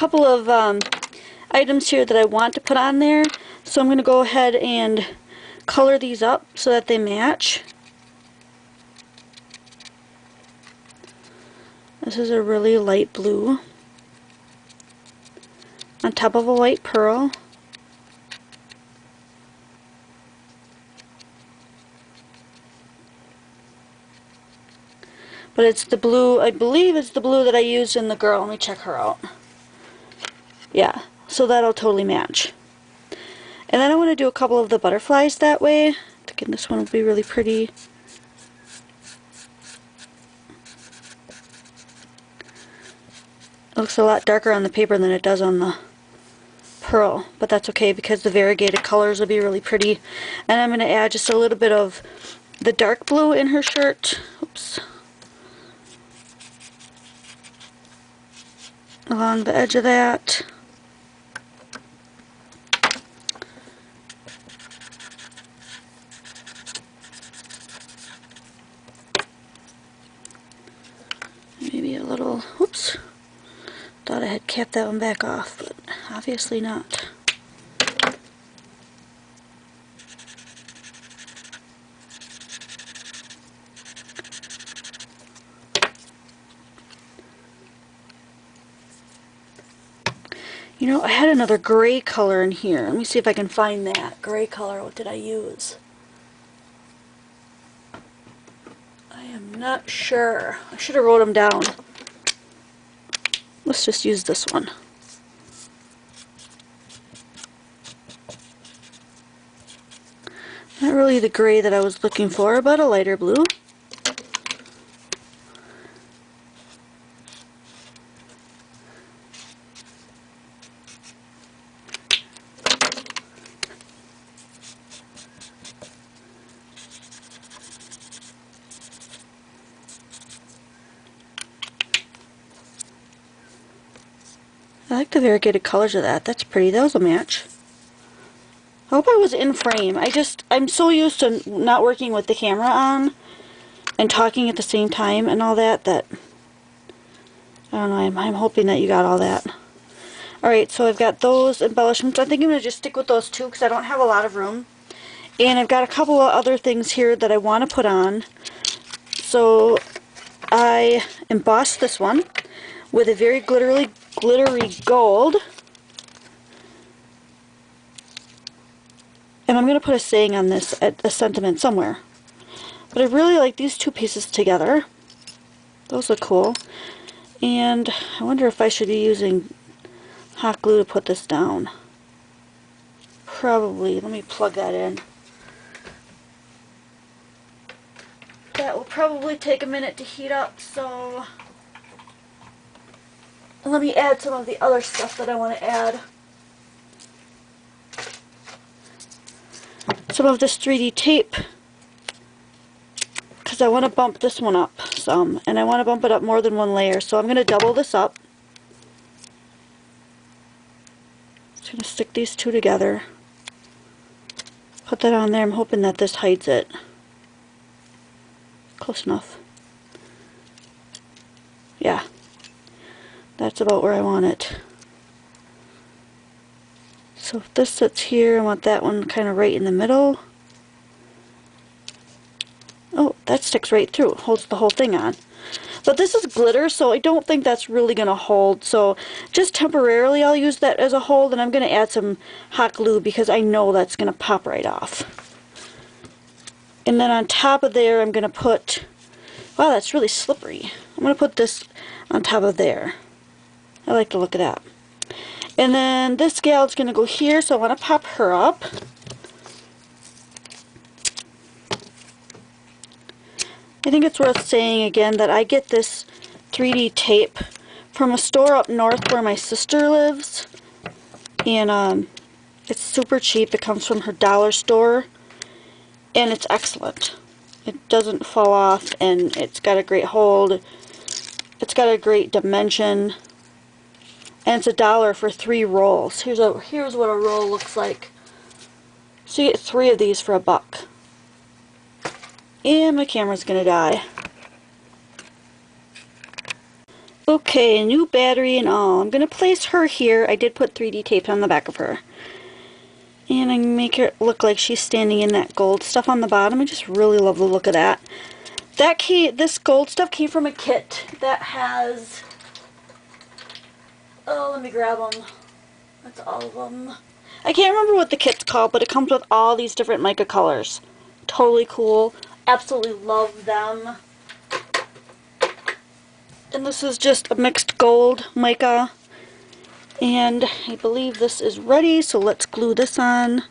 couple of items here that I want to put on there, so I'm going to go ahead and color these up so that they match. This is a really light blue on top of a white pearl. But it's the blue, I believe it's the blue that I used in the girl. Let me check her out. Yeah, so that'll totally match. And then I want to do a couple of the butterflies that way. Again, this one will be really pretty. It looks a lot darker on the paper than it does on the pearl, but that's okay because the variegated colors will be really pretty. And I'm going to add just a little bit of the dark blue in her shirt. Oops. Along the edge of that. Maybe a little, oops. Thought I had capped that one back off, but obviously not. You know, I had another gray color in here. Let me see if I can find that. Gray color, what did I use? I am not sure. I should have wrote them down. Let's just use this one. Not really the gray that I was looking for, but a lighter blue. I like the variegated colors of that. That's pretty. That was a match. I hope I was in frame. I'm so used to not working with the camera on and talking at the same time and all that, I don't know, I'm hoping that you got all that. Alright, so I've got those embellishments. I think I'm going to just stick with those two because I don't have a lot of room. And I've got a couple of other things here that I want to put on. So I embossed this one with a very glittery gold. And I'm going to put a saying on this, a sentiment somewhere. But I really like these two pieces together. Those look cool. And I wonder if I should be using hot glue to put this down. Probably. Let me plug that in. That will probably take a minute to heat up, so let me add some of the other stuff that I want to add. Some of this 3D tape, because I want to bump this one up some, and I want to bump it up more than one layer, so I'm going to double this up. Just going to stick these two together, put that on there. I'm hoping that this hides it. Close enough. Yeah, that's about where I want it. So if this sits here, I want that one kind of right in the middle. Oh, that sticks right through. Holds the whole thing on. But this is glitter, so I don't think that's really going to hold. So just temporarily I'll use that as a hold, and I'm going to add some hot glue because I know that's going to pop right off. And then on top of there I'm going to put, wow, that's really slippery. I'm going to put this on top of there. I like the look of that. And then this gal's going to go here, so I want to pop her up. I think it's worth saying again that I get this 3D tape from a store up north where my sister lives. And it's super cheap. It comes from her dollar store. And it's excellent. It doesn't fall off, and it's got a great hold. It's got a great dimension. And it's $1 for 3 rolls. Here's what a roll looks like. So you get 3 of these for $1. And my camera's gonna die. Okay, new battery and all. I'm going to place her here. I did put 3D tape on the back of her. And I make her look like she's standing in that gold stuff on the bottom. I just really love the look of that. This gold stuff came from a kit that has... Oh, let me grab them. That's all of them. I can't remember what the kit's called, but it comes with all these different mica colors. Totally cool. Absolutely love them. And this is just a mixed gold mica. And I believe this is ready, so let's glue this on.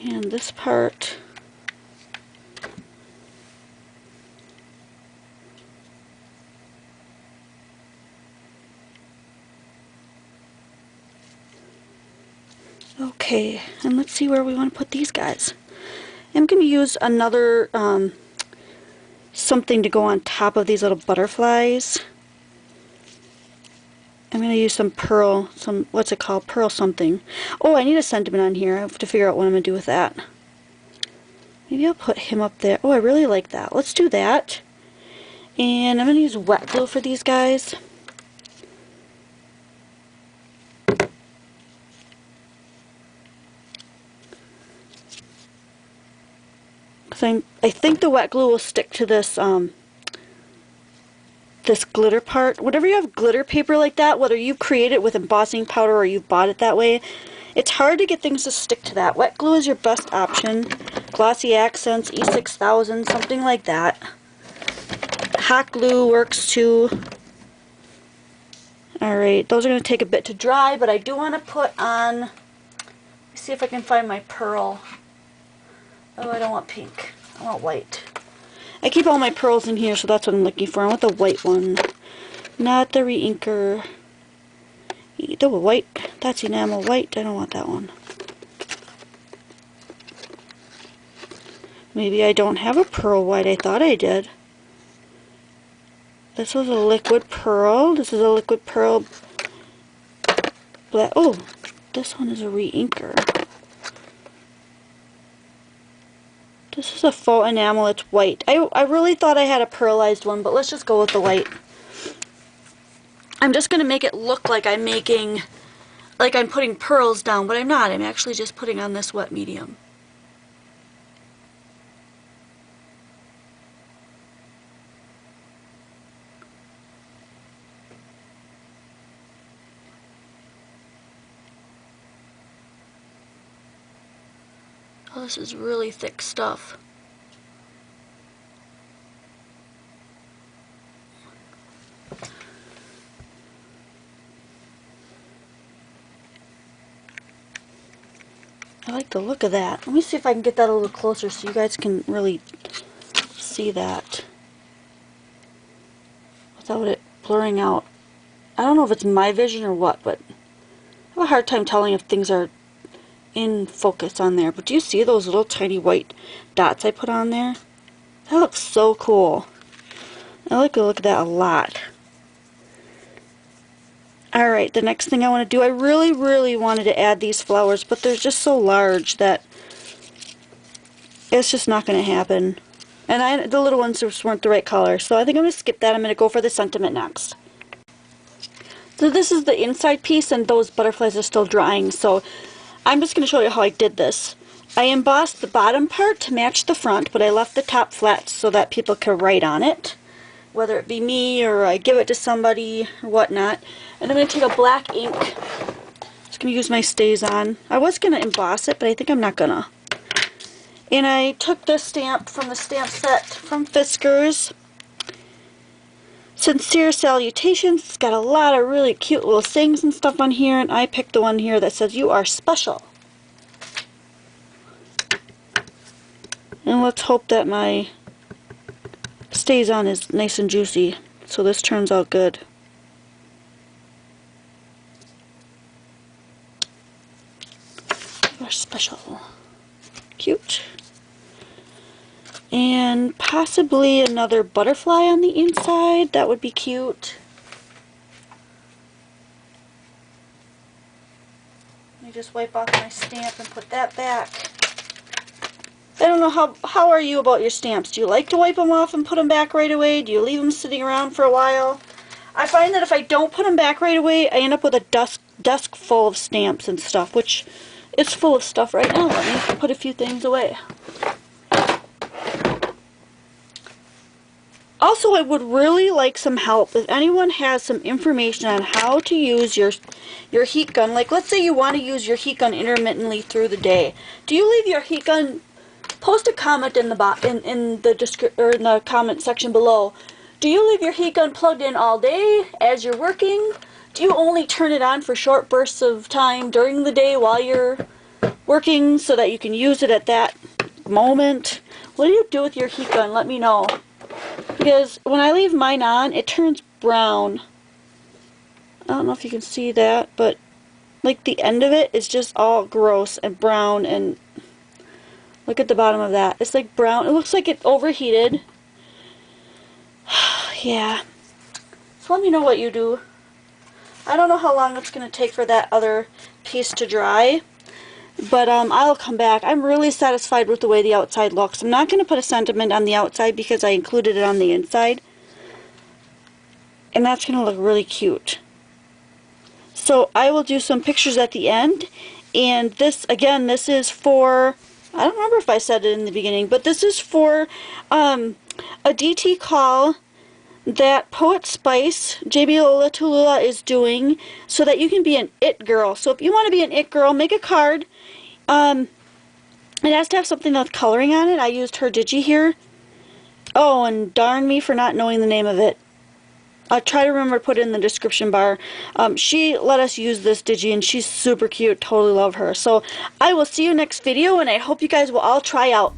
And this part. Okay, and let's see where we want to put these guys. I'm going to use another something to go on top of these little butterflies. I'm going to use some pearl, what's it called? Pearl something. Oh, I need a sentiment on here. I have to figure out what I'm going to do with that. Maybe I'll put him up there. Oh, I really like that. Let's do that. And I'm going to use wet glue for these guys. Because I think the wet glue will stick to this this glitter part. Whenever you have glitter paper like that, whether you create it with embossing powder or you bought it that way, it's hard to get things to stick to that. Wet glue is your best option. Glossy Accents, E6000, something like that. Hot glue works too. Alright, those are going to take a bit to dry, but I do want to put on, let me see if I can find my pearl. Oh, I don't want pink. I want white. I keep all my pearls in here, so that's what I'm looking for. I want the white one, not the re-inker. The white, that's enamel white. I don't want that one. Maybe I don't have a pearl white. I thought I did. This was a liquid pearl. This is a liquid pearl black. Oh, this one is a re-inker. This is a faux enamel, it's white. I really thought I had a pearlized one, but let's just go with the white. I'm just going to make it look like I'm putting pearls down, but I'm not. I'm actually just putting on this wet medium. Oh, this is really thick stuff. I like the look of that. Let me see if I can get that a little closer so you guys can really see that without it blurring out. I don't know if it's my vision or what, but I have a hard time telling if things are in focus on there. But do you see those little tiny white dots I put on there? That looks so cool. I like the look of that a lot. Alright, the next thing I want to do, I really wanted to add these flowers, but they're just so large that it's just not going to happen. And the little ones just weren't the right color, so I think I'm going to skip that. I'm going to go for the sentiment next. So this is the inside piece, and those butterflies are still drying, so I'm just going to show you how I did this. I embossed the bottom part to match the front, but I left the top flat so that people could write on it, whether it be me or I give it to somebody or whatnot. And I'm going to take a black ink. I'm just going to use my StazOn. I was going to emboss it, but I think I'm not going to. And I took this stamp from the stamp set from Fiskars. Sincere Salutations. It's got a lot of really cute little sayings and stuff on here, and I picked the one here that says, "You are special." And let's hope that my StazOn is nice and juicy, so this turns out good. You are special. Cute. And possibly another butterfly on the inside. That would be cute. Let me just wipe off my stamp and put that back. don't know, how are you about your stamps? Do you like to wipe them off and put them back right away? Do you leave them sitting around for a while? I find that if I don't put them back right away, I end up with a desk full of stamps and stuff, which is full of stuff right now. Let me put a few things away. Also, I would really like some help. If anyone has some information on how to use your heat gun, like let's say you want to use your heat gun intermittently through the day. Do you leave your heat gun? Post a comment in the in the comment section below. Do you leave your heat gun plugged in all day as you're working? Do you only turn it on for short bursts of time during the day while you're working so that you can use it at that moment? What do you do with your heat gun? Let me know. Because when I leave mine on, it turns brown. I don't know if you can see that, but like the end of it is just all gross and brown, and look at the bottom of that. It's like brown. It looks like it overheated. Yeah. So let me know what you do. I don't know how long it's going to take for that other piece to dry. But I'll come back. I'm really satisfied with the way the outside looks. I'm not going to put a sentiment on the outside because I included it on the inside. And that's going to look really cute. So I will do some pictures at the end. And this, again, this is for, I don't remember if I said it in the beginning, but this is for a DT call that Poetspice, Jami, Lola, Talula is doing so that you can be an it girl. So if you want to be an it girl, make a card. It has to have something with coloring on it. I used her digi here. Oh, and darn me for not knowing the name of it. I'll try to remember to put it in the description bar. She let us use this digi, and she's super cute. Totally love her. So I will see you next video, and I hope you guys will all try out